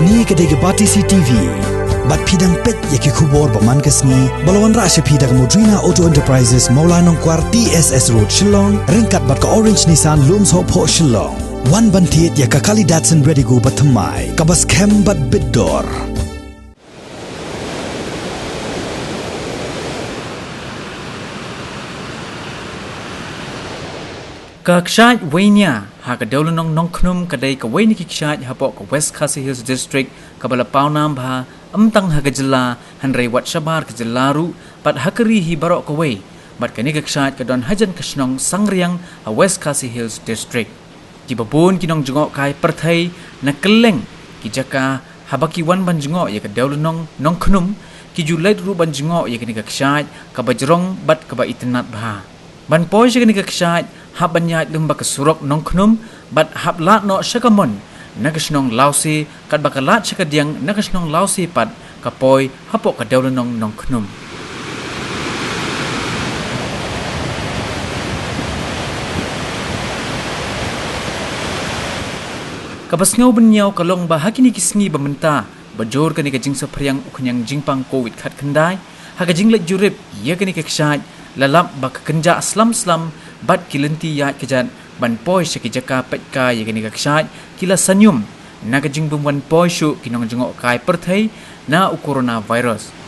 ni kedai bati CCTV. Bat pidang pet yaki kubor paman kesni balawan rasya pidang Modrina Auto Enterprises Maula Nongkwar TSS Road Shillong ringkat bat ka Orange Nissan Lums Hop Ho Shillong wan bantiet yaka kali Datsun ready go batamai kabas kem bat biddor. Kshaid Weinia hak Nong Nong Knum kadai ka Weinia Kshaid hapok ka West Khasi Hills District kabala paunam bha amtang hak jela hanrei wat shabar ka jelaru pat hakari hi barok ka wei bat kani Kshaid ka don hajan kasnong sangriang a West Khasi Hills District ki babun kinong Jngohkai Pyrthei na keleng ki jaka habaki wan ban Jngoh ya ka Nong Nong Knum ki julai ru ban Jngoh ya kani Kshaid ka bajrong bat ka ba itnat bha ban poi kani Kshaid hab banyat lumba kesurok Nong Knum bat hab lat no shakamon nagasnong lausi kat bakalat shakadiang nagasnong lausi pat kapoi hapok ka Nong Nong Knum kabasngau benyaw kalong bahakini kisngi bamenta bajor kani ka jingsa priang uknyang jingpang covid khat khandai haka jinglet jurip ya kani Kshaid lalap bak kenja slam bat kilenti ya kejat ban poi sekijaka petka ya kani Kshaid kila sanyum naga jingbum wan poi shu kinong Jngohkai Pyrthei na coronavirus